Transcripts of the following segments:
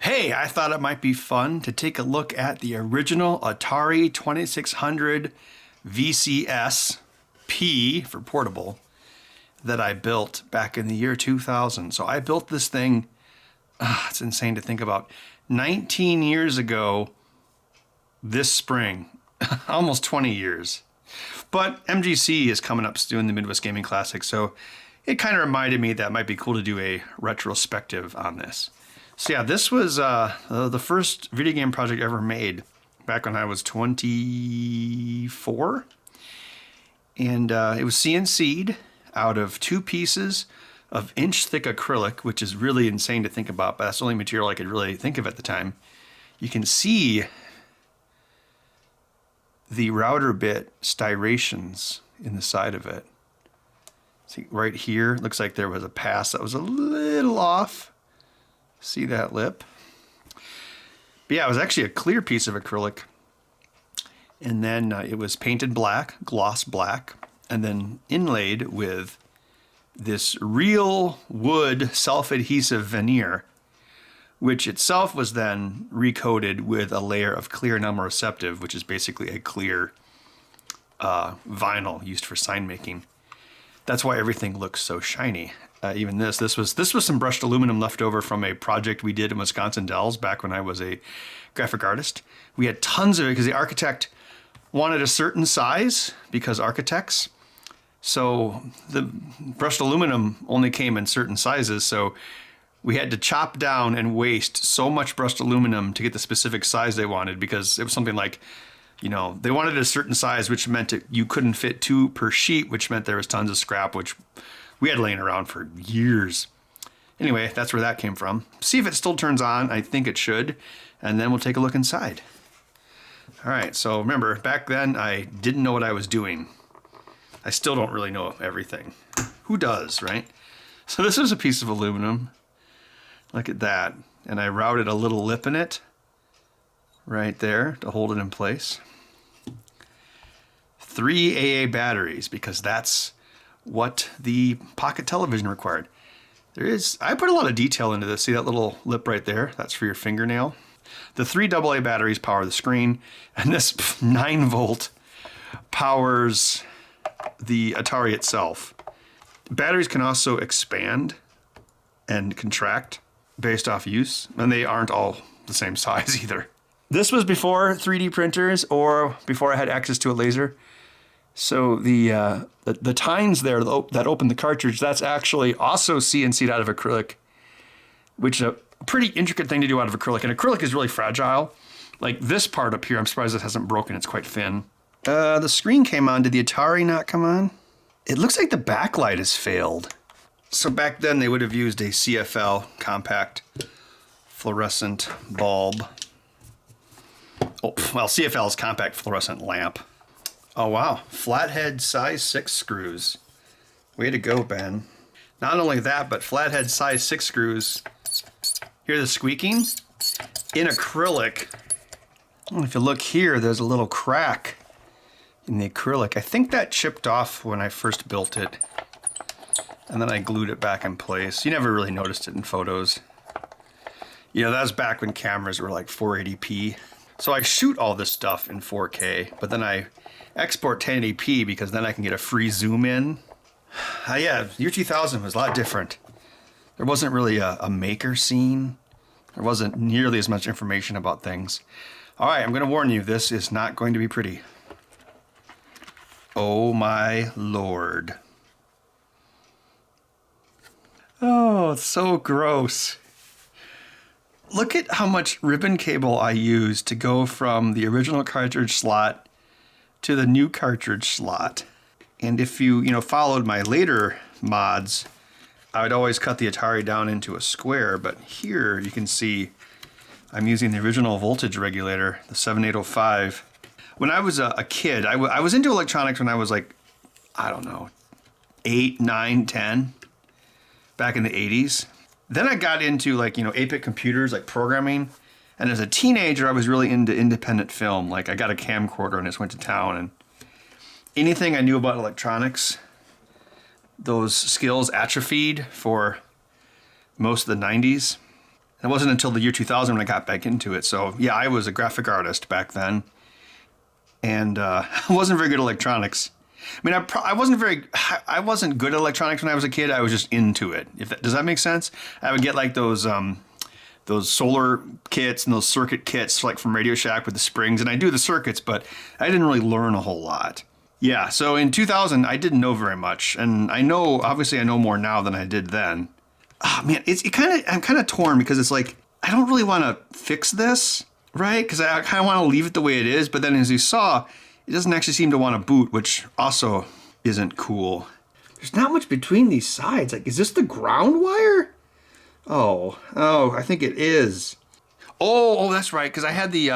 Hey, I thought it might be fun to take a look at the original Atari 2600 VCSp for portable that I built back in the year 2000. So I built this thing, it's insane to think about, 19 years ago this spring, almost 20 years. But MGC is coming up doing the Midwest Gaming Classic, so it kind of reminded me that it might be cool to do a retrospective on this. So yeah, this was the first video game project ever made back when I was 24. And it was CNC'd out of 2 pieces of inch-thick acrylic, which is really insane to think about, but that's the only material I could really think of at the time. You can see the router bit striations in the side of it. See, right here, looks like there was a pass that was a little off. See that lip? But yeah, it was actually a clear piece of acrylic. And then it was painted black, gloss black, and then inlaid with this real wood self-adhesive veneer, which itself was then recoated with a layer of clear enamel receptive, which is basically a clear vinyl used for sign making. That's why everything looks so shiny. Even this was some brushed aluminum left over from a project we did in Wisconsin Dells back when I was a graphic artist. We had tons of it because the architect wanted a certain size because architects. So the brushed aluminum only came in certain sizes, so we had to chop down and waste so much brushed aluminum to get the specific size they wanted, because it was something like, you know, they wanted a certain size, which meant you couldn't fit 2 per sheet, which meant there was tons of scrap, which we had laying around for years. Anyway, that's where that came from. See if it still turns on. I think it should. And then we'll take a look inside. All right, so remember, back then I didn't know what I was doing. I still don't really know everything. Who does, right? So this is a piece of aluminum. Look at that. And I routed a little lip in it right there to hold it in place. 3 AA batteries, because that's what the pocket television required. I put a lot of detail into this. See that little lip right there? That's for your fingernail. The 3 AA batteries power the screen, and this 9-volt powers the Atari itself. Batteries can also expand and contract based off use, and they aren't all the same size either. This was before 3D printers or before I had access to a laser. So the tines there that open the cartridge, that's actually also CNC'd out of acrylic, which is a pretty intricate thing to do out of acrylic. And acrylic is really fragile. Like this part up here, I'm surprised it hasn't broken. It's quite thin. The screen came on. Did the Atari not come on? It looks like the backlight has failed. So back then they would have used a CFL compact fluorescent bulb. Oh, well, CFL is compact fluorescent lamp. Oh wow, flathead size 6 screws. Way to go, Ben. Not only that, but flathead size 6 screws. Hear the squeaking? In acrylic. Oh, if you look here, there's a little crack in the acrylic. I think that chipped off when I first built it, and then I glued it back in place. You never really noticed it in photos. You know, that was back when cameras were like 480p. So I shoot all this stuff in 4K, but then I export 1080p because then I can get a free zoom in. Yeah, year 2000 was a lot different. There wasn't really a maker scene. There wasn't nearly as much information about things. All right, I'm going to warn you, this is not going to be pretty. Oh my Lord. Oh, it's so gross. Look at how much ribbon cable I used to go from the original cartridge slot to the new cartridge slot. And if you followed my later mods, I would always cut the Atari down into a square, but here you can see I'm using the original voltage regulator, the 7805. When I was a kid, I was into electronics when I was like, I don't know, 8, 9, 10, back in the 80s. Then I got into 8-bit computers, like programming. And as a teenager, I was really into independent film. Like I got a camcorder and just went to town, and anything I knew about electronics, those skills atrophied for most of the 90s. It wasn't until the year 2000 when I got back into it. So yeah, I was a graphic artist back then, and I wasn't very good at electronics. I mean, I wasn't good at electronics when I was a kid. I was just into it. Does that make sense? I would get like those solar kits and those circuit kits like from Radio Shack with the springs, and I do the circuits, but I didn't really learn a whole lot. Yeah, so in 2000, I didn't know very much, and obviously I know more now than I did then. Oh man, I'm kind of torn because it's like, I don't really want to fix this, right? Because I kind of want to leave it the way it is, but then as you saw, it doesn't actually seem to want to boot, which also isn't cool. There's not much between these sides. Like, is this the ground wire? Oh, I think it is. Oh, that's right, because I had the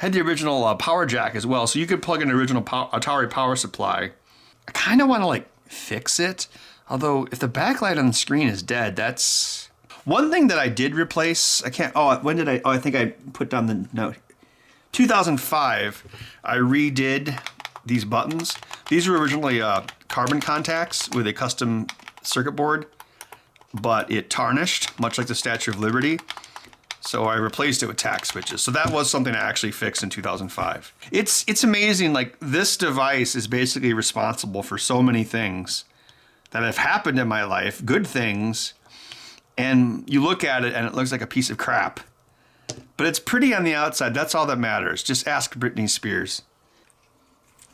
original power jack as well, so you could plug in the original Atari power supply. I kind of want to like fix it, although if the backlight on the screen is dead, that's one thing that I did replace. I can't. When did I? I think I put down the note. 2005, I redid these buttons. These were originally carbon contacts with a custom circuit board, but it tarnished, much like the Statue of Liberty. So I replaced it with tack switches. So that was something I actually fixed in 2005. It's amazing, like this device is basically responsible for so many things that have happened in my life, good things, and you look at it and it looks like a piece of crap. But it's pretty on the outside. That's all that matters. Just ask Britney Spears.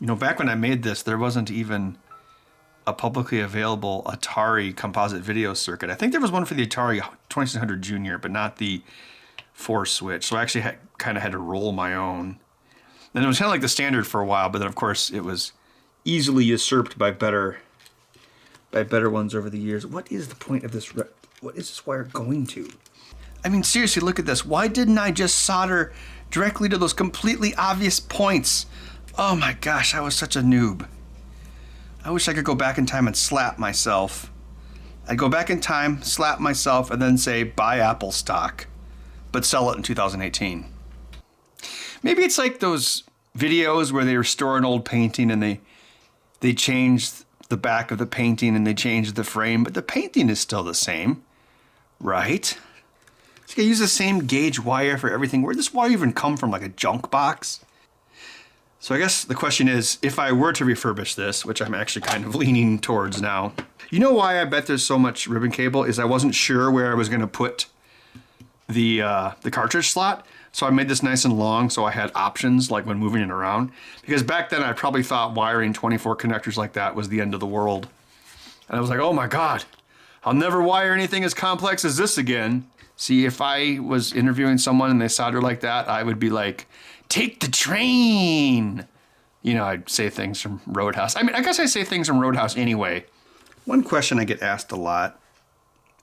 You know, back when I made this, there wasn't even a publicly available Atari composite video circuit. I think there was one for the Atari 2600 Junior, but not the 4-switch. So I actually kind of had to roll my own. And it was kind of like the standard for a while, but then of course it was easily usurped by better ones over the years. What is the point of this? What is this wire going to? I mean, seriously, look at this. Why didn't I just solder directly to those completely obvious points? Oh my gosh, I was such a noob. I wish I could go back in time and slap myself. I'd go back in time, slap myself, and then say, buy Apple stock, but sell it in 2018. Maybe it's like those videos where they restore an old painting and they change the back of the painting and they change the frame, but the painting is still the same, right? So I use the same gauge wire for everything. Where'd this wire even come from, like a junk box? So I guess the question is, if I were to refurbish this, which I'm actually kind of leaning towards now, you know why I bet there's so much ribbon cable is I wasn't sure where I was going to put the cartridge slot. So I made this nice and long so I had options like when moving it around. Because back then I probably thought wiring 24 connectors like that was the end of the world. And I was like, oh my God, I'll never wire anything as complex as this again. See, if I was interviewing someone and they solder like that, I would be like, take the train. You know, I'd say things from Roadhouse. I mean, I guess I say things from Roadhouse anyway. One question I get asked a lot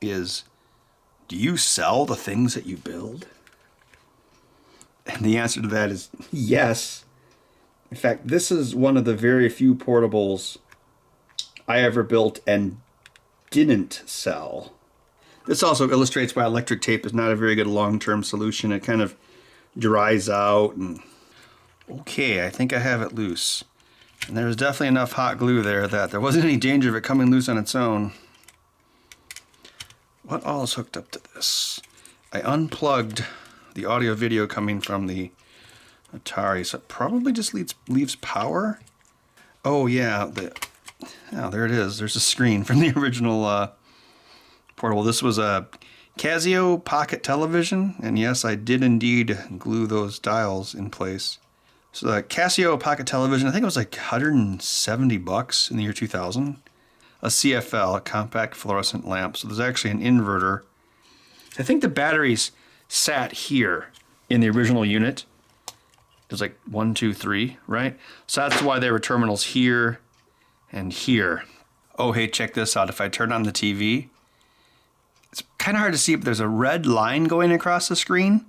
is, do you sell the things that you build? And the answer to that is yes. In fact, this is one of the very few portables I ever built and didn't sell. This also illustrates why electric tape is not a very good long-term solution. It kind of dries out and... Okay, I think I have it loose. And there's definitely enough hot glue there that there wasn't any danger of it coming loose on its own. What all is hooked up to this? I unplugged the audio video coming from the Atari, so it probably just leaves power. Oh yeah, there it is. There's a screen from the original portable. This was a Casio pocket television, and yes, I did indeed glue those dials in place. So the Casio pocket television, I think it was like $170 in the year 2000. A CFL, a compact fluorescent lamp. So there's actually an inverter. I think the batteries sat here in the original unit. It was like 1, 2, 3, right? So that's why there were terminals here and here. Oh, hey, check this out. If I turn on the TV, it's kind of hard to see, but there's a red line going across the screen.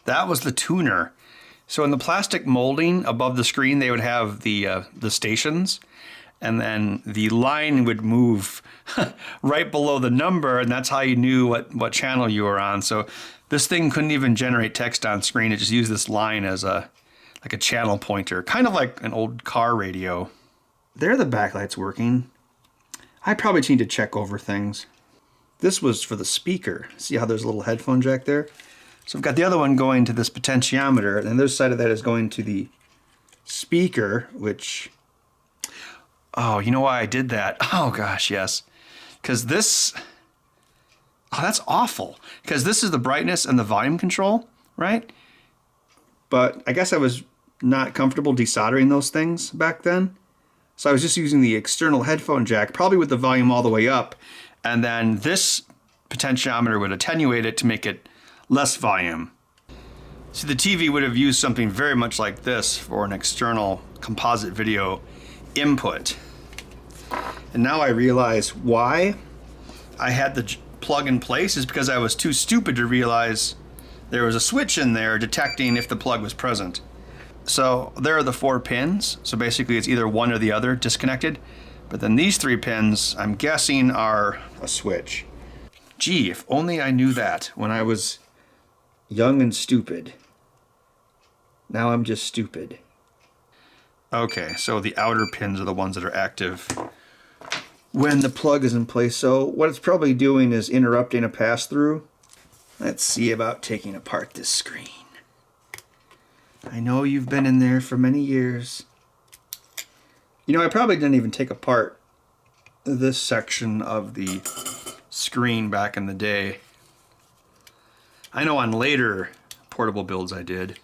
That was the tuner. So in the plastic molding above the screen, they would have the stations, and then the line would move right below the number, and that's how you knew what channel you were on. So this thing couldn't even generate text on screen. It just used this line as like a channel pointer, kind of like an old car radio. There the backlight's working. I probably need to check over things. This was for the speaker. See how there's a little headphone jack there? So I've got the other one going to this potentiometer, and the other side of that is going to the speaker, which... Oh, you know why I did that? Oh gosh, yes. Because this... Oh, that's awful. Because this is the brightness and the volume control, right? But I guess I was not comfortable desoldering those things back then. So I was just using the external headphone jack, probably with the volume all the way up. And then this potentiometer would attenuate it to make it less volume. So the TV would have used something very much like this for an external composite video input. And now I realize why I had the plug in place is because I was too stupid to realize there was a switch in there detecting if the plug was present. So there are the 4 pins. So basically it's either one or the other disconnected. But then these 3 pins, I'm guessing, are a switch. Gee, if only I knew that when I was young and stupid. Now I'm just stupid. Okay, so the outer pins are the ones that are active when the plug is in place. So what it's probably doing is interrupting a pass-through. Let's see about taking apart this screen. I know you've been in there for many years. You know, I probably didn't even take apart this section of the screen back in the day. I know on later portable builds I did.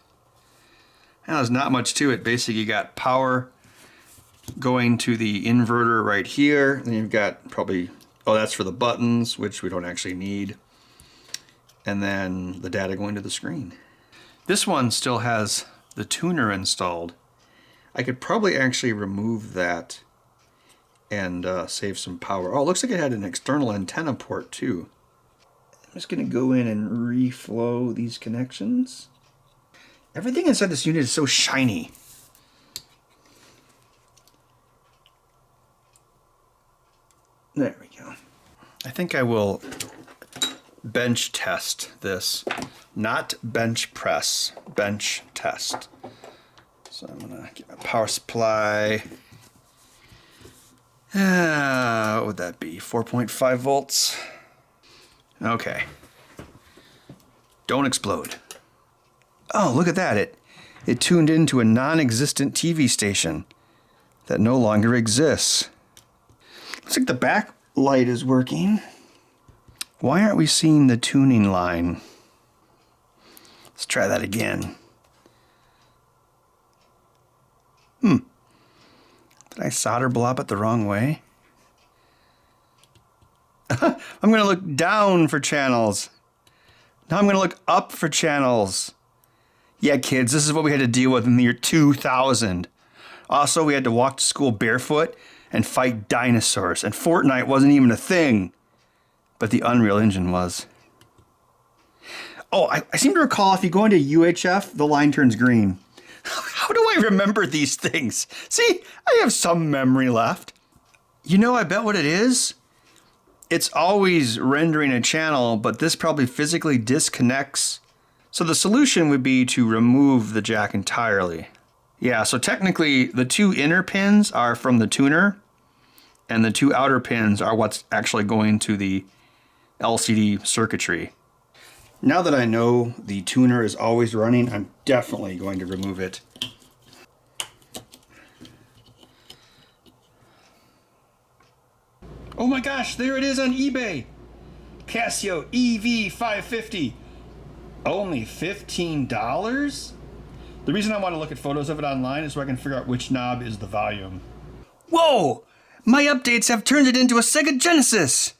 Now there's not much to it. Basically you got power going to the inverter right here. Then you've got probably, oh, that's for the buttons, which we don't actually need. And then the data going to the screen. This one still has the tuner installed. I could probably actually remove that and save some power. Oh, it looks like it had an external antenna port too. I'm just gonna go in and reflow these connections. Everything inside this unit is so shiny. There we go. I think I will bench test this. Not bench press, bench test. So I'm gonna get my power supply. What would that be? 4.5 volts. Okay. Don't explode. Oh, look at that. It tuned into a non-existent TV station that no longer exists. Looks like the back light is working. Why aren't we seeing the tuning line? Let's try that again. Did I solder blob it the wrong way? I'm going to look down for channels. Now I'm going to look up for channels. Yeah, kids, this is what we had to deal with in the year 2000. Also, we had to walk to school barefoot and fight dinosaurs. And Fortnite wasn't even a thing. But the Unreal Engine was. Oh, I seem to recall if you go into UHF, the line turns green. How do I remember these things? See, I have some memory left. You know, I bet what it is? It's always rendering a channel, but this probably physically disconnects. So the solution would be to remove the jack entirely. Yeah, so technically the 2 inner pins are from the tuner, and the 2 outer pins are what's actually going to the LCD circuitry. Now that I know the tuner is always running, I'm definitely going to remove it. Oh my gosh, there it is on eBay! Casio EV550. Only $15? The reason I want to look at photos of it online is so I can figure out which knob is the volume. Whoa! My updates have turned it into a Sega Genesis!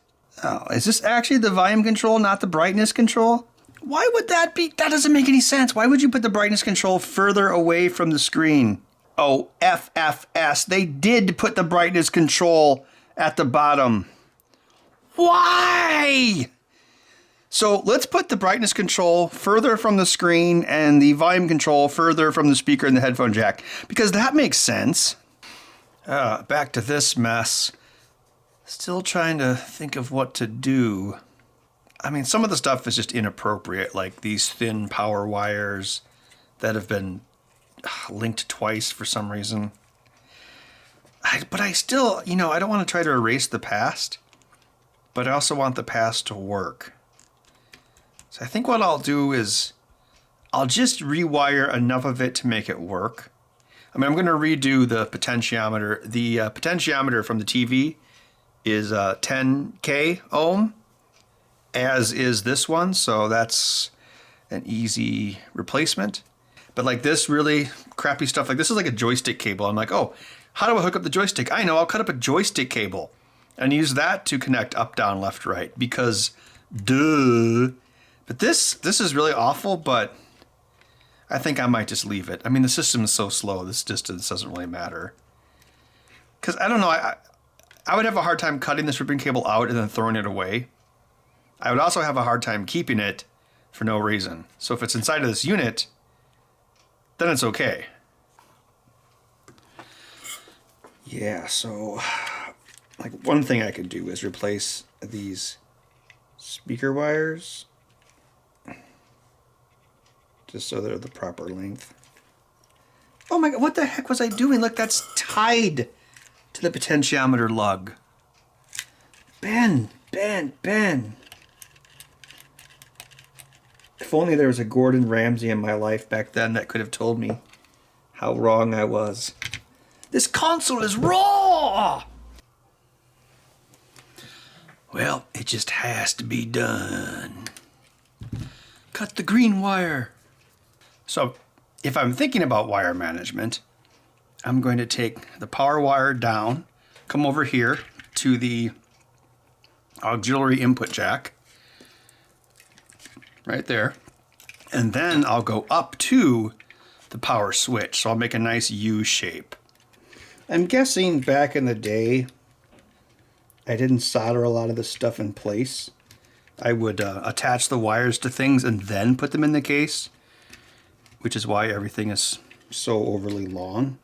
Oh, is this actually the volume control, not the brightness control? Why would that be? That doesn't make any sense. Why would you put the brightness control further away from the screen? Oh, FFS. They did put the brightness control at the bottom. Why? So let's put the brightness control further from the screen and the volume control further from the speaker and the headphone jack, because that makes sense. Back to this mess. Still trying to think of what to do. I mean, some of the stuff is just inappropriate, like these thin power wires that have been linked twice for some reason. But I still, you know, I don't want to try to erase the past. but I also want the pass to work. So I think what I'll do is I'll just rewire enough of it to make it work. I mean, I'm going to redo the potentiometer. The potentiometer from the TV is 10K ohm, as is this one, so that's an easy replacement. But like this really crappy stuff, like this is like a joystick cable. I'm like, oh, how do I hook up the joystick? I know, I'll cut up a joystick cable and use that to connect up, down, left, right, because duh. But this is really awful, but I think I might just leave it. I mean, the system is so slow, this distance doesn't really matter. Because I don't know, I would have a hard time cutting this ribbon cable out and then throwing it away. I would also have a hard time keeping it for no reason. So if it's inside of this unit, then it's okay. Yeah, so like one thing I could do is replace these speaker wires just so they're the proper length. Oh my God, what the heck was I doing? Look, that's tied to the potentiometer lug. Ben. If only there was a Gordon Ramsay in my life back then that could have told me how wrong I was. This console is raw! Well, it just has to be done. Cut the green wire. So, if I'm thinking about wire management, I'm going to take the power wire down, come over here to the auxiliary input jack, right there, and then I'll go up to the power switch. So I'll make a nice U shape. I'm guessing back in the day, I didn't solder a lot of this stuff in place. I would attach the wires to things and then put them in the case, which is why everything is so overly long.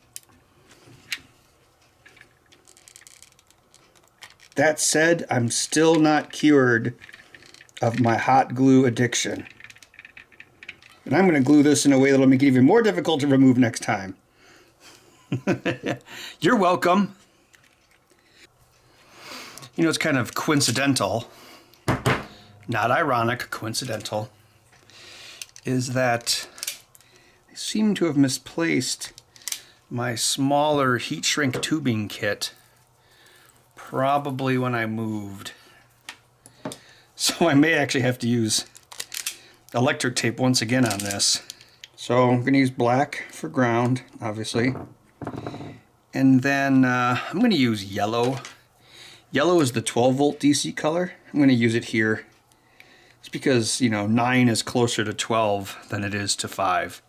That said, I'm still not cured of my hot glue addiction. And I'm going to glue this in a way that'll make it even more difficult to remove next time. You're welcome. You know, it's kind of coincidental, not ironic, coincidental, is that I seem to have misplaced my smaller heat shrink tubing kit probably when I moved. So I may actually have to use electric tape once again on this. So I'm going to use black for ground, obviously. And then I'm going to use yellow. Yellow is the 12 volt DC color. I'm going to use it here. It's because, you know, 9 is closer to 12 than it is to 5.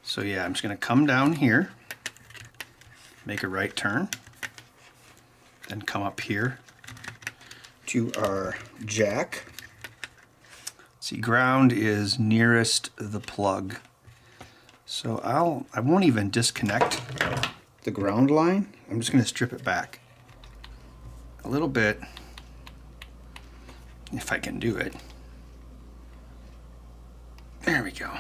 So yeah, I'm just going to come down here, make a right turn, then come up here to our jack. See, ground is nearest the plug. So I won't even disconnect the ground line. I'm just going to strip it back a little bit, if I can do it. There we go.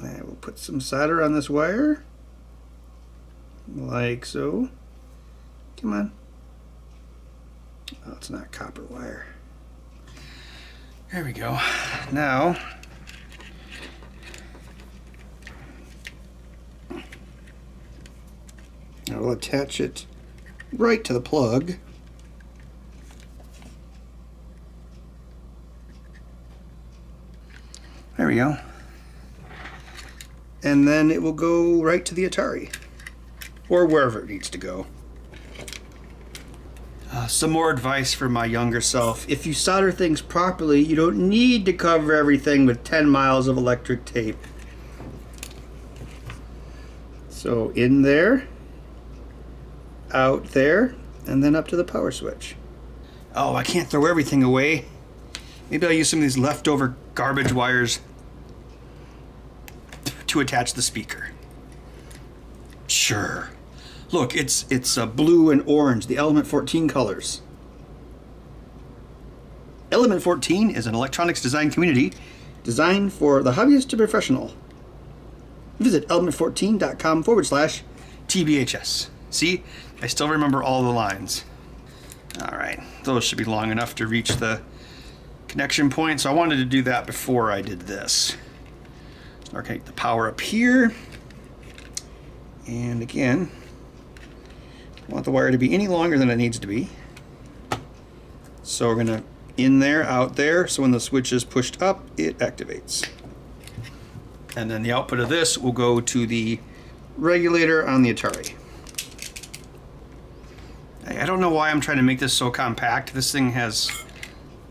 And we'll put some solder on this wire, like so. Come on. Oh, it's not copper wire. There we go. Now, I will attach it right to the plug. There we go. And then it will go right to the Atari, or wherever it needs to go. Some more advice for my younger self. If you solder things properly, you don't need to cover everything with 10 miles of electric tape. So in there, out there, and then up to the power switch. Oh, I can't throw everything away. Maybe I'll use some of these leftover garbage wires to attach the speaker. Sure. Look, it's blue and orange, the Element 14 colors. Element 14 is an electronics design community designed for the hobbyist to professional. Visit element14.com/TBHS. See, I still remember all the lines. All right, those should be long enough to reach the connection point. So I wanted to do that before I did this. So okay, the power up here. And again, I want the wire to be any longer than it needs to be. So we're gonna in there, out there, so when the switch is pushed up, it activates. And then the output of this will go to the regulator on the Atari. I don't know why I'm trying to make this so compact. This thing has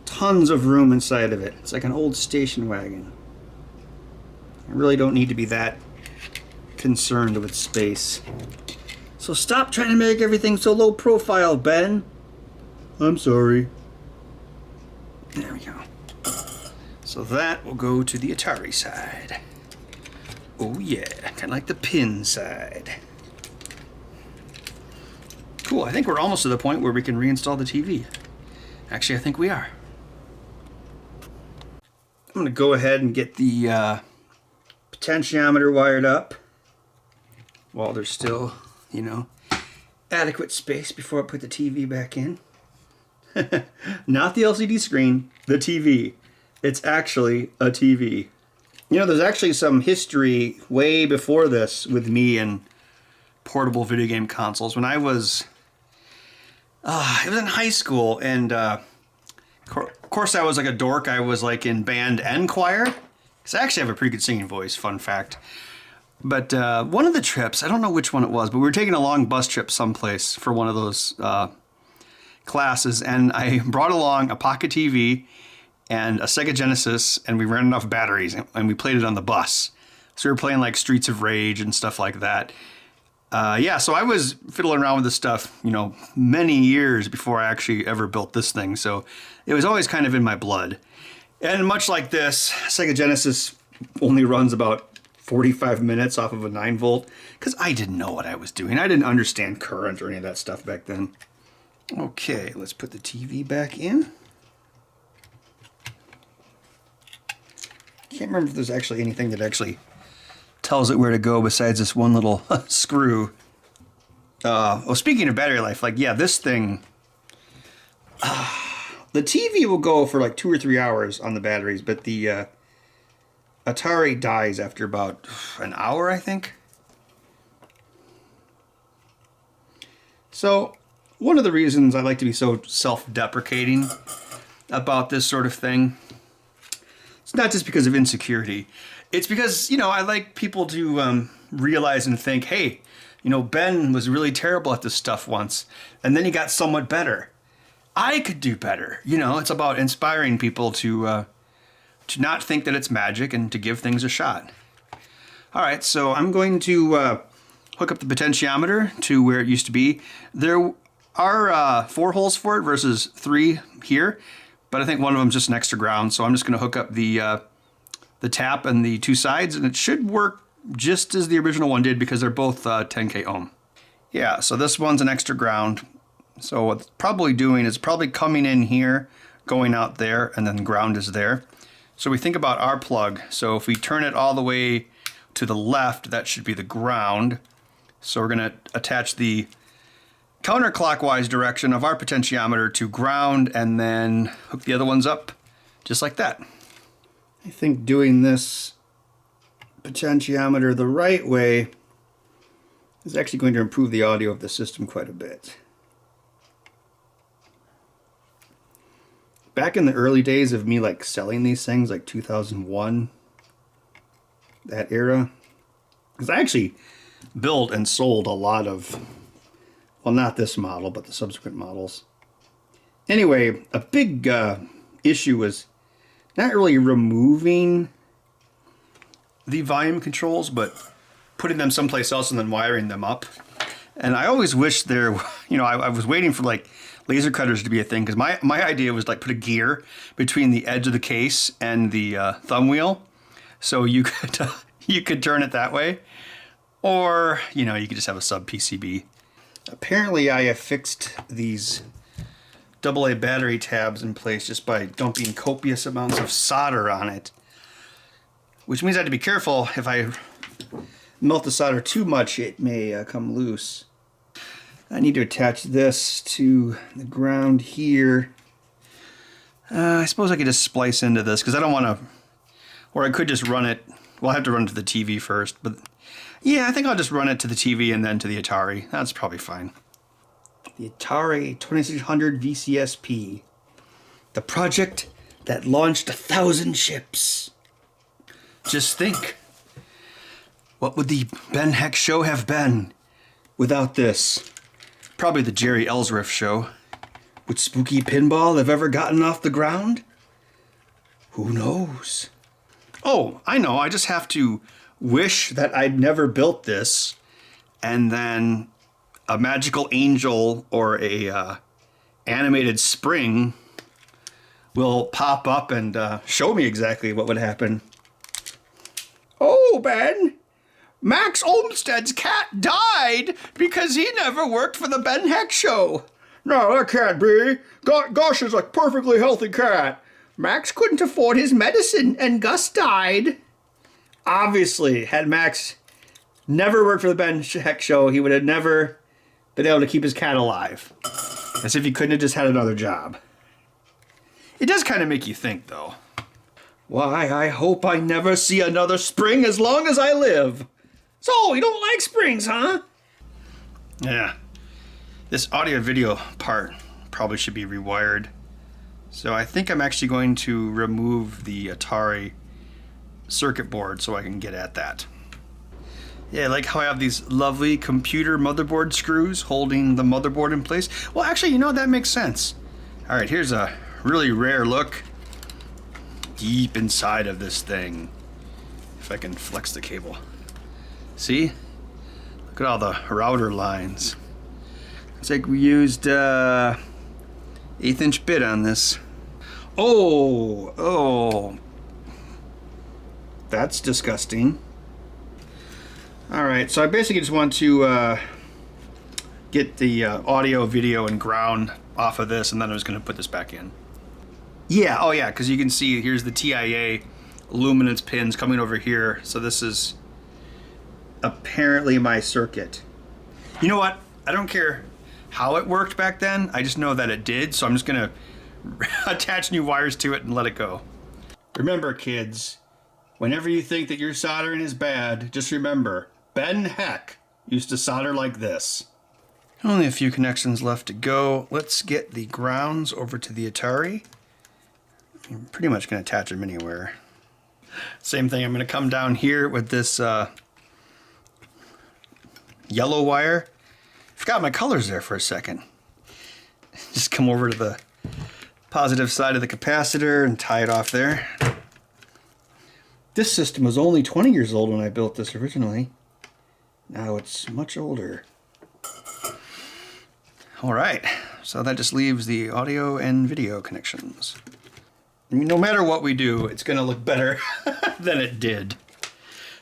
tons of room inside of it. It's like an old station wagon. I really don't need to be that concerned with space. So stop trying to make everything so low profile, Ben. I'm sorry. There we go. So that will go to the Atari side. Oh yeah, kind of like the pin side. Cool, I think we're almost to the point where we can reinstall the TV. Actually, I think we are. I'm gonna go ahead and get the potentiometer wired up while there's still, you know, adequate space before I put the TV back in. Not the LCD screen, the TV. It's actually a TV. You know, there's actually some history way before this with me and portable video game consoles. When I was, it was in high school, and of course I was like a dork. I was like in band and choir, because I actually have a pretty good singing voice, fun fact. But one of the trips, I don't know which one it was, but we were taking a long bus trip someplace for one of those classes, and I brought along a pocket TV and a Sega Genesis, and we ran enough batteries, and we played it on the bus. So we were playing like Streets of Rage and stuff like that. Yeah, so I was fiddling around with this stuff, you know, many years before I actually ever built this thing. So it was always kind of in my blood. And much like this, Sega Genesis only runs about 45 minutes off of a 9-volt, because I didn't know what I was doing. I didn't understand current or any of that stuff back then. Okay, let's put the TV back in. Can't remember if there's actually anything that actually tells it where to go besides this one little screw. Well, speaking of battery life, like, yeah, this thing, the TV will go for like 2 or 3 hours on the batteries, but the Atari dies after about an hour, I think. So one of the reasons I like to be so self-deprecating about this sort of thing, it's not just because of insecurity. It's because, you know, I like people to realize and think, hey, you know, Ben was really terrible at this stuff once, and then he got somewhat better. I could do better. You know, it's about inspiring people to not think that it's magic and to give things a shot. All right, so I'm going to hook up the potentiometer to where it used to be. There are 4 holes for it versus 3 here, but I think one of them's just an extra ground, so I'm just going to hook up the tap and the 2 sides, and it should work just as the original one did because they're both 10K ohm. Yeah, so this one's an extra ground. So what it's probably doing is probably coming in here, going out there, and then ground is there. So we think about our plug. So if we turn it all the way to the left, that should be the ground. So we're going to attach the counterclockwise direction of our potentiometer to ground and then hook the other ones up just like that. I think doing this potentiometer the right way is actually going to improve the audio of the system quite a bit. Back in the early days of me like selling these things, like 2001, that era, because I actually built and sold a lot of, well, not this model, but the subsequent models. Anyway, a big issue was not really removing the volume controls, but putting them someplace else and then wiring them up. And I always wish there, you know, I was waiting for like laser cutters to be a thing, because my idea was like put a gear between the edge of the case and the thumb wheel, so you could turn it that way, or you know, you could just have a sub PCB. Apparently, I have fixed these AA battery tabs in place just by dumping copious amounts of solder on it, which means I have to be careful. If I melt the solder too much, it may come loose. I need to attach this to the ground here. I suppose I could just splice into this because I don't want to, or I could just run it. Well, I have to run it to the TV first, but yeah, I think I'll just run it to the TV and then to the Atari. That's probably fine. The Atari 2600 VCSp. The project that launched 1,000 ships. Just think, what would the Ben Heck show have been without this? Probably the Jerry Ellsworth show. Would Spooky Pinball have ever gotten off the ground? Who knows? Oh, I know. I just have to wish that I'd never built this, and then a magical angel or a animated spring will pop up and show me exactly what would happen. Oh, Ben! Max Olmsted's cat died because he never worked for the Ben Heck show. No, that can't be. Gosh is a perfectly healthy cat. Max couldn't afford his medicine and Gus died. Obviously, had Max never worked for the Ben Heck show, he would have never been able to keep his cat alive. As if he couldn't have just had another job. It does kind of make you think, though. Why, I hope I never see another spring as long as I live. So, you don't like springs, huh? Yeah. This audio-video part probably should be rewired. So I think I'm actually going to remove the Atari circuit board so I can get at that. Yeah, I like how I have these lovely computer motherboard screws holding the motherboard in place. Well, actually, you know, that makes sense. All right, here's a really rare look deep inside of this thing. If I can flex the cable. See? Look at all the router lines. It's like we used 1/8" bit on this. Oh. That's disgusting. Alright, so I basically just want to get the audio, video, and ground off of this, and then I was going to put this back in. Yeah, oh yeah, because you can see here's the TIA luminance pins coming over here. So this is apparently my circuit. You know what? I don't care how it worked back then. I just know that it did, so I'm just going to attach new wires to it and let it go. Remember, kids, whenever you think that your soldering is bad, just remember, Ben Heck used to solder like this. Only a few connections left to go. Let's get the grounds over to the Atari. I'm pretty much going to attach them anywhere. Same thing, I'm going to come down here with this yellow wire. Forgot my colors there for a second. Just come over to the positive side of the capacitor and tie it off there. This system was only 20 years old when I built this originally. Now it's much older. All right, so that just leaves the audio and video connections. I mean, no matter what we do, it's going to look better than it did.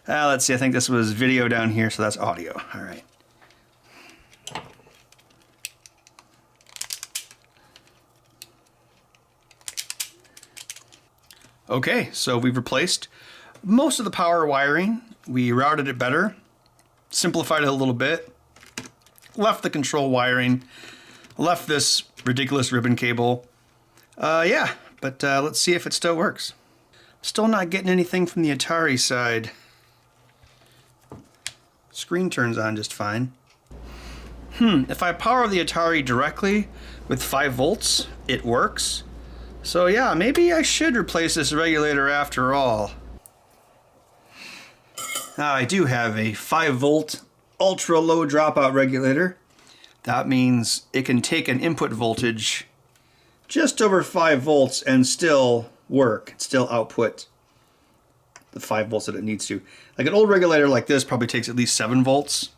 Let's see, I think this was video down here, so that's audio. All right. Okay, so we've replaced most of the power wiring. We routed it better, simplified it a little bit, left the control wiring, left this ridiculous ribbon cable. Yeah, but let's see if it still works. Still not getting anything from the Atari side. Screen turns on just fine. If I power the Atari directly with 5 volts, it works. So yeah, maybe I should replace this regulator after all. Now I do have a 5 volt ultra low dropout regulator. That means it can take an input voltage just over 5 volts and still work, still output the 5 volts that it needs to. Like an old regulator like this probably takes at least 7 volts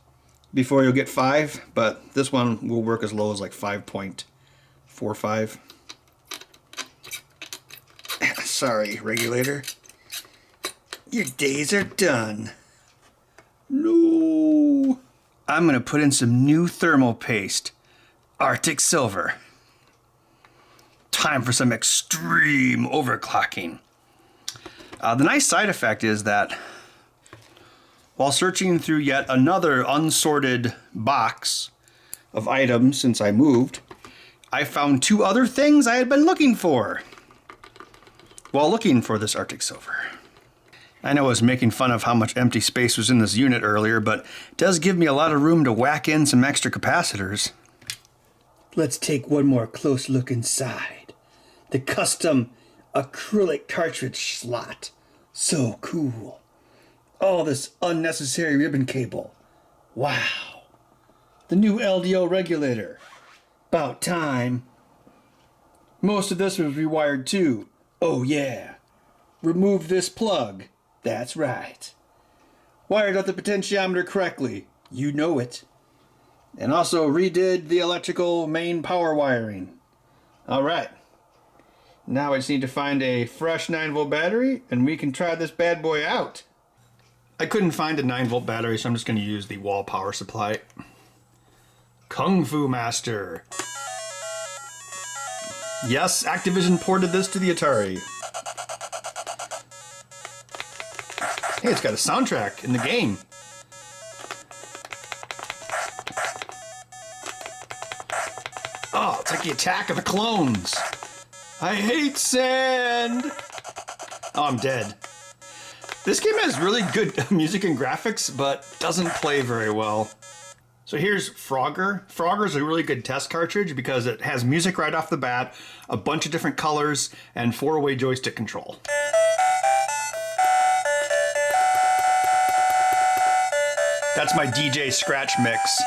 before you'll get 5, but this one will work as low as like 5.45. Sorry, regulator. Your days are done. No. I'm going to put in some new thermal paste. Arctic Silver. Time for some extreme overclocking. The nice side effect is that while searching through yet another unsorted box of items since I moved, I found 2 other things I had been looking for while looking for this Arctic Silver. I know I was making fun of how much empty space was in this unit earlier, but it does give me a lot of room to whack in some extra capacitors. Let's take one more close look inside. The custom acrylic cartridge slot. So cool. All this unnecessary ribbon cable. Wow. The new LDO regulator. About time. Most of this was rewired too. Oh yeah. Remove this plug. That's right. Wired up the potentiometer correctly. You know it. And also redid the electrical main power wiring. Alright. Now I just need to find a fresh 9-volt battery and we can try this bad boy out. I couldn't find a 9-volt battery, so I'm just going to use the wall power supply. Kung Fu Master. Yes, Activision ported this to the Atari. Hey, it's got a soundtrack in the game. Oh, it's like the Attack of the Clones. I hate sand. Oh, I'm dead. This game has really good music and graphics, but doesn't play very well. So here's Frogger. Frogger's a really good test cartridge because it has music right off the bat, a bunch of different colors, and 4-way joystick control. That's my DJ scratch mix.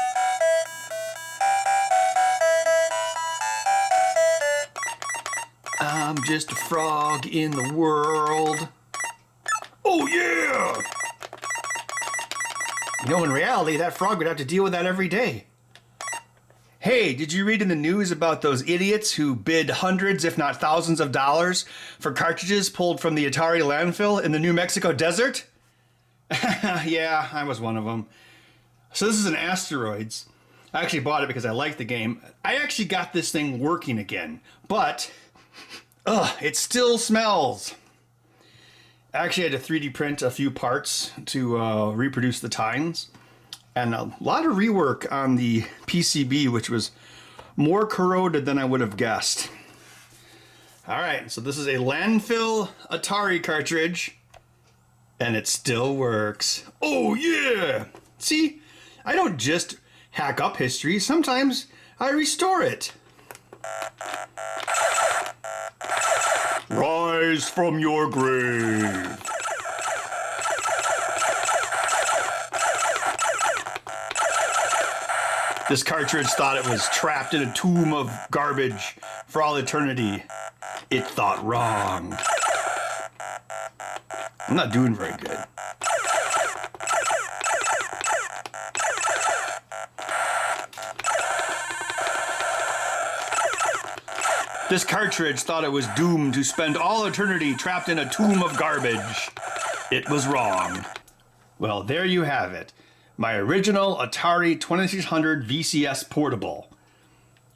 I'm just a frog in the world. Oh yeah! You know, in reality, that frog would have to deal with that every day. Hey, did you read in the news about those idiots who bid hundreds, if not thousands of dollars for cartridges pulled from the Atari landfill in the New Mexico desert? Yeah, I was one of them. So this is an Asteroids. I actually bought it because I liked the game. I actually got this thing working again, but it still smells. I actually had to 3D print a few parts to reproduce the tines, and a lot of rework on the PCB, which was more corroded than I would have guessed. Alright, so this is a landfill Atari cartridge, and it still works. Oh yeah! See, I don't just hack up history, sometimes I restore it. Rise from your grave. This cartridge thought it was trapped in a tomb of garbage for all eternity. It thought wrong. I'm not doing very good. This cartridge thought it was doomed to spend all eternity trapped in a tomb of garbage. It was wrong. Well, there you have it. My original Atari 2600 VCS portable.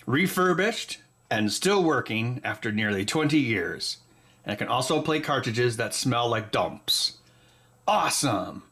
Refurbished and still working after nearly 20 years. And it can also play cartridges that smell like dumps. Awesome!